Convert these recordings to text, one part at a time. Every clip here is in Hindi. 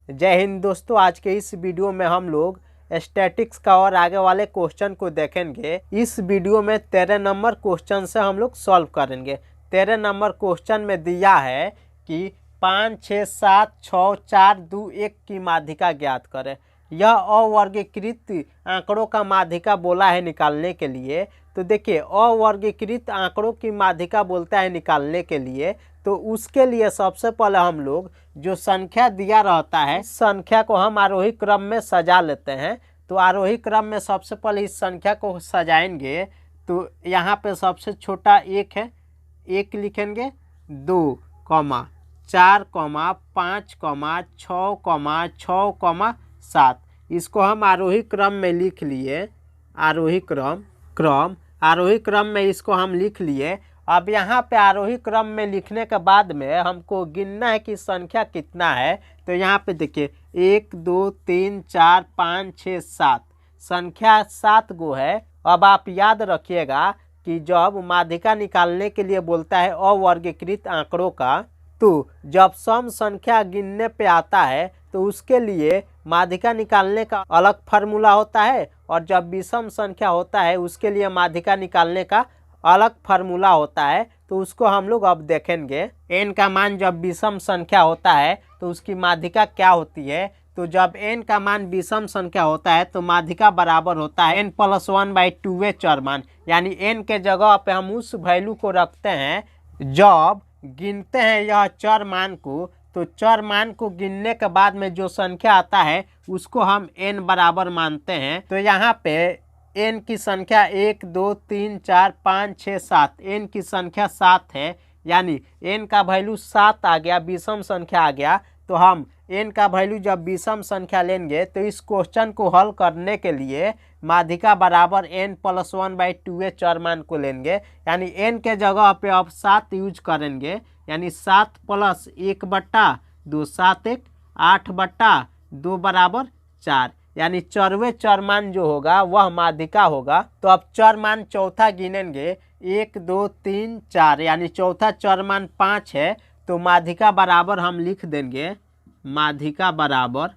जय हिंद दोस्तों। आज के इस वीडियो में हम लोग स्टैटिक्स का और आगे वाले क्वेश्चन को देखेंगे। इस वीडियो में 13 नंबर क्वेश्चन से हम लोग सॉल्व करेंगे। 13 नंबर क्वेश्चन में दिया है कि 5, 6, 7, 6, 4, 2, 1 की माध्यिका ज्ञात करें। यह अवर्गीकृत आंकड़ों का माध्यिका बोला है निकालने के लिए। तो देखिए, अवर्गीकृत आंकड़ों की माध्यिका बोलता है निकालने के लिए। तो उसके लिए सबसे पहले हम लोग जो संख्या दिया रहता है, संख्या को हम आरोही क्रम में सजा लेते हैं। तो आरोही क्रम में सबसे पहले इस संख्या को सजाएंगे। तो यहाँ पे सबसे छोटा 1 है, 1 लिखेंगे, 2, 4, 5, 6, 6, 7। इसको हम आरोही क्रम में लिख लिए। आरोही क्रम में इसको हम लिख लिए। अब यहाँ पे आरोही क्रम में लिखने के बाद में हमको गिनना है कि संख्या कितना है। तो यहाँ पे देखिए 1, 2, 3, 4, 5, 6, 7, संख्या 7 गो है। अब आप याद रखिएगा कि जब माध्यिका निकालने के लिए बोलता है अवर्गीकृत आंकड़ों का, तो जब सम संख्या गिनने पे आता है तो उसके लिए माध्यिका निकालने का अलग फार्मूला होता है, और जब विषम संख्या होता है उसके लिए माध्यिका निकालने का अलग फार्मूला होता है। तो उसको हम लोग अब देखेंगे। n का मान जब विषम संख्या होता है तो उसकी माध्यिका क्या होती है। तो जब n का मान विषम संख्या होता है तो माध्यिका बराबर होता है n+1/2 चर मान। यानी n के जगह पे हम उस वैल्यू को रखते हैं जब गिनते हैं यह चर मान को। तो चर मान को गिनने के बाद में जो संख्या आता है उसको हम n बराबर मानते हैं। तो यहाँ पे n की संख्या 1, 2, 3, 4, 5, 6, 7, n की संख्या 7 है। यानी n का वैल्यू 7 आ गया, विषम संख्या आ गया। तो हम n का वैल्यू जब विषम संख्या लेंगे तो इस क्वेश्चन को हल करने के लिए माध्यिका बराबर n+1/2 चर मान को लेंगे। यानी n के जगह पे अब 7 यूज करेंगे। यानी 7 + 1/2, 7 1, 8/2 बराबर 4। यानी चरवे चर मान जो होगा वह माध्यिका होगा। तो अब चर मान चौथा गिनेंगे, 1, 2, 3, 4, यानी चौथा चर मान 5 है। तो माध्यिका बराबर हम लिख देंगे, माध्यिका बराबर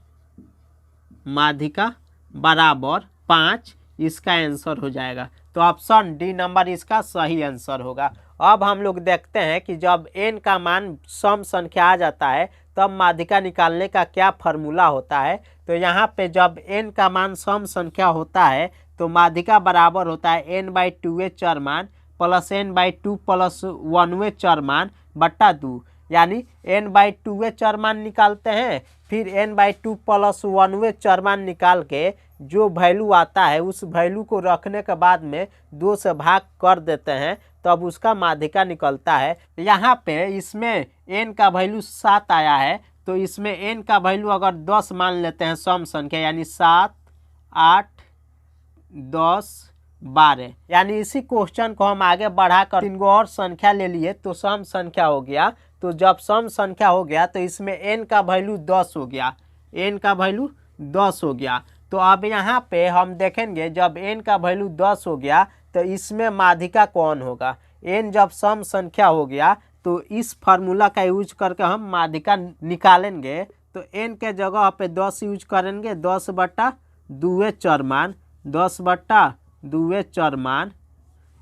5। इसका आंसर हो जाएगा। तो ऑप्शन डी नंबर इसका सही आंसर होगा। अब हम लोग देखते हैं कि जब n का मान सम संख्या आ जाता है तब माध्यिका निकालने का क्या फार्मूला होता है। तो यहाँ पे जब n का मान सम संख्या होता है तो माध्यिका बराबर होता है n/2 चर मान प्लस n/2 + 1 चर मान बट्टा 2। यानी n/2 चर मान निकालते हैं, फिर n/2 + 1 चर मान निकाल के जो वैल्यू आता है उस वैल्यू को रखने के बाद में 2 से भाग कर देते हैं, तब उसका माध्यिका निकलता है। यहाँ पे इसमें n का वैल्यू 7 आया है। तो इसमें n का वैल्यू अगर 10 मान लेते हैं सम संख्या, यानी 7, 8, 10, 12। यानी इसी क्वेश्चन को हम आगे बढ़ाकर 3 और संख्या ले लिए तो सम संख्या हो गया। तो जब सम संख्या हो गया तो इसमें n का वैल्यू 10 हो गया, n का वैल्यू 10 हो गया। तो अब यहाँ पे हम देखेंगे जब n का वैल्यू 10 हो गया तो इसमें माध्यिका कौन होगा। n जब सम संख्या हो गया तो इस फार्मूला का यूज करके हम माध्यिका निकालेंगे। तो n के जगह पे 10 यूज करेंगे, 10/2 चर मान, 10/2 चर मान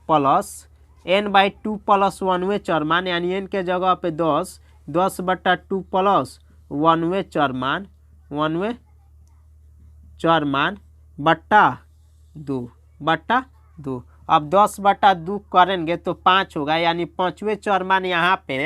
प्लस n/2 + 1 चर मान। यानी n के जगह पे 10, 10/2 + 1 चर मान, 1 चर मान बट्टा 2। अब 10/2 करेंगे तो 5 होगा। यानी 5वें चर मान यहाँ पे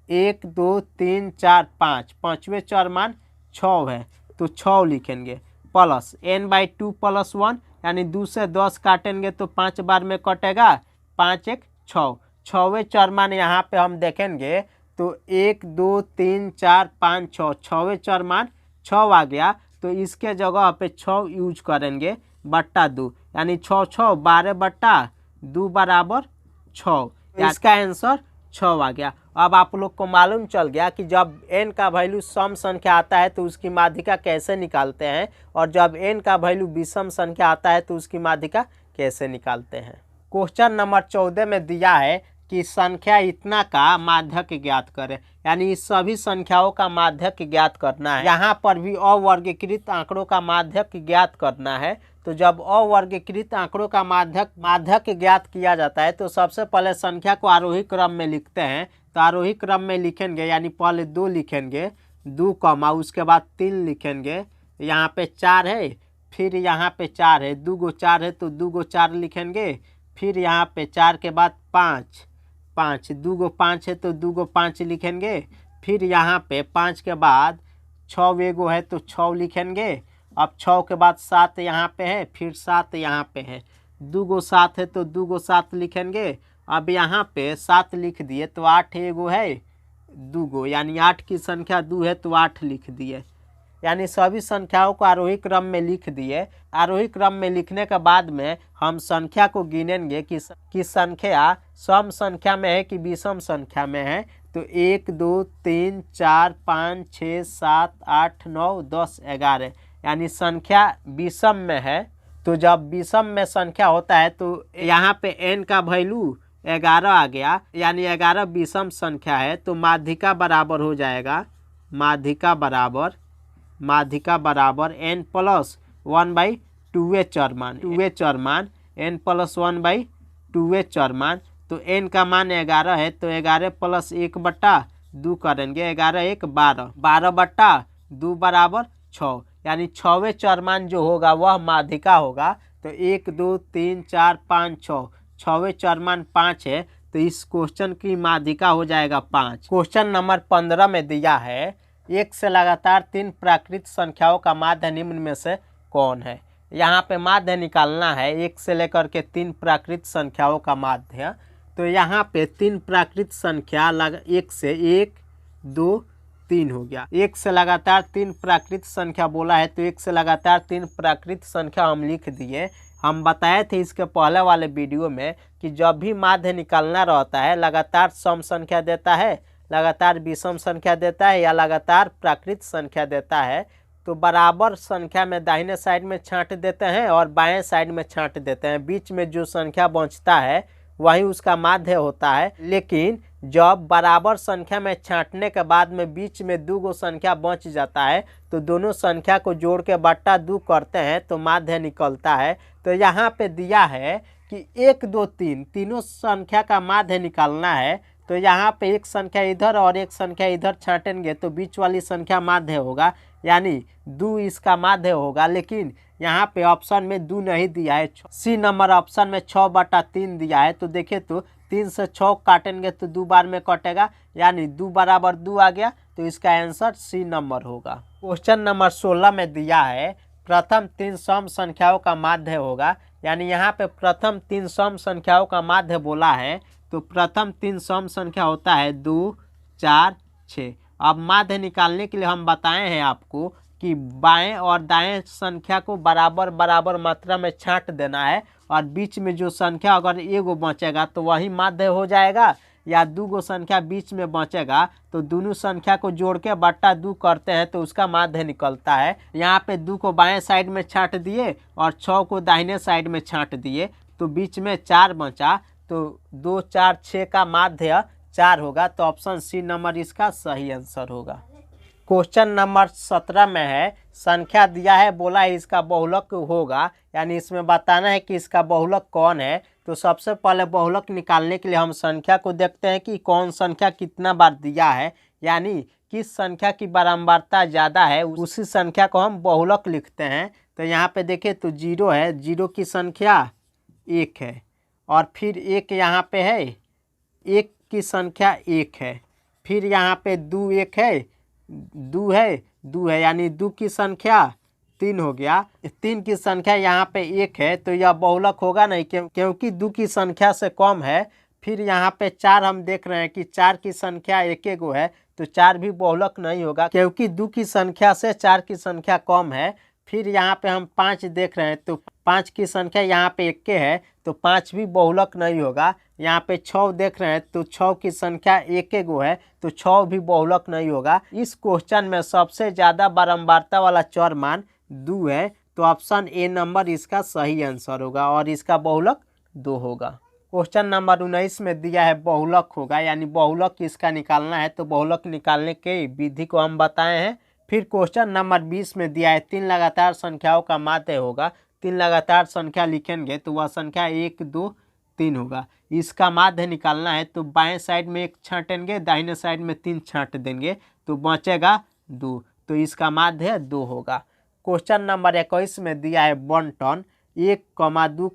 1, 2, 3, 4, 5, 5वें चर मान 6 है। तो 6 लिखेंगे प्लस n/2 + 1, यानी 2 से 10 काटेंगे तो 5 बार में कटेगा, 5 1 6। 6वें चर मान यहाँ पे हम देखेंगे तो 1, 2, 3, 4, 5, 6, 6वें चर मान 6 आ गया। तो इसके जगह पे 6 यूज करेंगे बट्टा 2। यानी 6 6 12/2 बराबर 6। इसका आंसर 6 आ गया। अब आप लोग को मालूम चल गया कि जब n का वैल्यू सम संख्या आता है तो उसकी माध्यिका कैसे निकालते हैं, और जब n का वैल्यू विषम संख्या आता है तो उसकी माध्यिका कैसे निकालते हैं। क्वेश्चन नंबर 14 में दिया है कि संख्या इतना का माध्यक ज्ञात करें, यानी इस सभी संख्याओं का माध्यक ज्ञात करना है। यहाँ पर भी अवर्गीकृत आंकड़ों का माध्यक ज्ञात करना है। तो जब अवर्गीकृत आंकड़ों का माध्यक ज्ञात किया जाता है तो सबसे पहले संख्या को आरोही क्रम में लिखते हैं। तो आरोही क्रम में लिखेंगे, यानी पहले 2 लिखेंगे, 2 कॉमा उसके बाद 3 लिखेंगे, यहाँ पे 4 है, फिर यहाँ पे 4 है, 2 गो 4 है तो 2 गो 4 लिखेंगे, फिर यहाँ पे 4 के बाद 5, 2 गो 5 है तो 2 गो 5 लिखेंगे, फिर यहाँ पे 5 के बाद 6 एगो है तो 6 लिखेंगे। अब 6 के बाद 7 यहाँ पे है, फिर 7 यहाँ पे है, 2 गो 7 है तो 2 गो 7 लिखेंगे। अब यहाँ पे 7 लिख दिए तो 8 एगो है, 2 गो, यानी 8 की संख्या 2 है तो 8 लिख दिए। यानी सभी संख्याओं को आरोही क्रम में लिख दिए। आरोही क्रम में लिखने के बाद में हम संख्या को गिनेंगे कि संख्या सम संख्या में है कि विषम संख्या में है। तो 1 2 3 4 5 6 7 8 9 10 11, यानी संख्या विषम में है। तो जब विषम में संख्या होता है तो यहाँ पे n का वैल्यू 11 आ गया, यानी 11 विषम संख्या है। तो माध्यिका बराबर हो जाएगा, माध्यिका बराबर n प्लस 1/2 चरमान, 2 चरमान n प्लस 1/2 चरमान। तो n का मान 11 है तो 11 प्लस 1/2 करेंगे, 11 1 12, 12/2 बराबर 6, यानी 6वें चरमान जो होगा वह माध्यिका होगा। तो 1 2 3 4 5 6, 6वें चरमान 5 है तो इस क्वेश्चन की माध्यिका हो जाएगा 5। क्वेश्चन नंबर 15 में दिया है, 1 से लगातार 3 प्राकृत संख्याओं का माध्य निम्न में से कौन है। यहाँ पे माध्य निकालना है, 1 से लेकर के 3 प्राकृत संख्याओं का माध्य। तो यहाँ पे 3 प्राकृत संख्या 1 से 1 2 3 हो गया। 1 से लगातार 3 प्राकृत संख्या बोला है तो 1 से लगातार 3 प्राकृत संख्या हम लिख दिए। हम बताए थे इसके पहले वाले वीडियो में कि जब भी माध्य निकालना रहता है, लगातार सम संख्या देता है, लगातार विषम संख्या देता है या लगातार प्राकृत संख्या देता है, तो बराबर संख्या में दाहिने साइड में छांट देते हैं और बाएं साइड में छांट देते हैं। बीच में जो संख्या बचता है वही उसका माध्य होता है। लेकिन जब बराबर संख्या में छांटने के बाद में बीच में 2 गो संख्या बच जाता है तो दोनों संख्या को जोड़ के बट्टा 2 करते हैं तो माध्य निकलता है। तो यहाँ पे दिया है कि 1 2 3 तीनों संख्या का माध्य निकालना है। तो यहाँ पे एक संख्या इधर और एक संख्या इधर छाटेंगे तो बीच वाली संख्या माध्य होगा, यानी 2 इसका माध्य होगा। लेकिन यहाँ पे ऑप्शन में 2 नहीं दिया है, सी नंबर ऑप्शन में 6/3 दिया है। तो देखिए तो 3 से 6 काटेंगे तो 2 बार में कटेगा, यानी 2 बराबर 2 आ गया। तो इसका आंसर सी नंबर होगा। क्वेश्चन नंबर 16 में दिया है, प्रथम 3 सम संख्याओं का माध्य होगा, यानी यहाँ पे प्रथम 3 सम संख्याओं का माध्य बोला है। तो प्रथम 3 सम संख्या होता है 2 4 6। अब माध्य निकालने के लिए हम बताए हैं आपको कि बाएं और दाएं संख्या को बराबर बराबर मात्रा में छांट देना है और बीच में जो संख्या अगर एगो बचेगा तो वही माध्य हो जाएगा, या 2 गो संख्या बीच में बचेगा तो दोनों संख्या को जोड़ के बट्टा 2 करते हैं तो उसका माध्य निकलता है। यहाँ पे 2 को बाएं साइड में छांट दिए और 6 को दाहिने साइड में छांट दिए तो बीच में 4 बचा। तो 2 4 6 का माध्य 4 होगा। तो ऑप्शन सी नंबर इसका सही आंसर होगा। क्वेश्चन नंबर 17 में है, संख्या दिया है, बोला है इसका बहुलक होगा, यानी इसमें बताना है कि इसका बहुलक कौन है। तो सबसे पहले बहुलक निकालने के लिए हम संख्या को देखते हैं कि कौन संख्या कितना बार दिया है, यानी किस संख्या की बारंबारता ज़्यादा है उसी संख्या को हम बहुलक लिखते हैं। तो यहाँ पे देखिए तो 0 है, 0 की संख्या 1 है, और फिर 1 यहाँ पे है, 1 की संख्या 1 है, फिर यहाँ पे 2 1 है, 2 है, 2 है, यानी 2 की संख्या 3 हो गया। 3 की संख्या यहाँ पे 1 है तो यह बहुलक होगा नहीं, क्योंकि 2 की संख्या से कम है। फिर यहाँ पे 4 हम देख रहे हैं कि 4 की संख्या 1 गो है तो 4 भी बहुलक नहीं होगा, क्योंकि 2 की संख्या से 4 की संख्या कम है। फिर यहाँ पे हम 5 देख रहे हैं तो 5 की संख्या यहाँ पे 1 है तो 5 भी बहुलक नहीं होगा। यहाँ पे 6 देख रहे हैं तो 6 की संख्या 1 गो है तो 6 भी बहुलक नहीं होगा। इस क्वेश्चन में सबसे ज़्यादा बारंबारता वाला चर मान 2 है, तो ऑप्शन ए नंबर इसका सही आंसर होगा और इसका बहुलक 2 होगा। क्वेश्चन नंबर 19 में दिया है बहुलक होगा, यानी बहुलक इसका निकालना है। तो बहुलक निकालने की विधि को हम बताए हैं। फिर क्वेश्चन नंबर 20 में दिया है 3 लगातार संख्याओं का माध्य होगा। 3 लगातार संख्या लिखेंगे तो वह संख्या 1 2 3 होगा। इसका माध्य निकालना है तो बाएं साइड में 1 छाटेंगे, दाहिने साइड में 3 छाट देंगे तो बचेगा 2। तो इसका माध्य 2 होगा। क्वेश्चन नंबर 21 में दिया है बंटन 1, 2,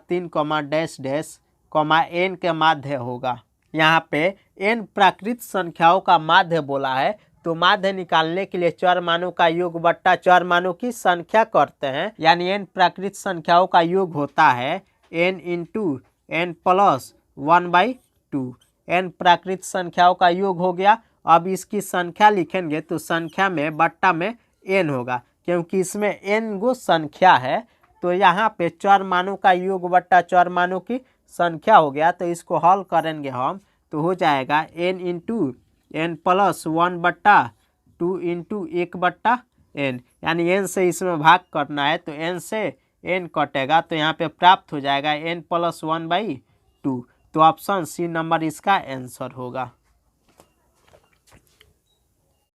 3, डैश डैश, n के माध्य होगा। यहाँ पे n प्राकृत संख्याओं का माध्य बोला है। तो माध्य निकालने के लिए चर मानों का योग बट्टा चर मानों की संख्या करते हैं, यानी n प्राकृत संख्याओं का योग होता है n into n plus 1/2। n प्राकृत संख्याओं का योग हो गया। अब इसकी संख्या लिखेंगे तो संख्या में बट्टा में n होगा, क्योंकि इसमें n गो संख्या है। तो यहाँ पे चर मानों का योग बट्टा चर मानों की संख्या हो गया। तो इसको हल करेंगे हम तो हो जाएगा n into n plus 1/2 into 1/n, यानी n से इसमें भाग करना है तो n से n कटेगा तो यहाँ पे प्राप्त हो जाएगा n प्लस 1/2। तो ऑप्शन सी नंबर इसका आंसर होगा।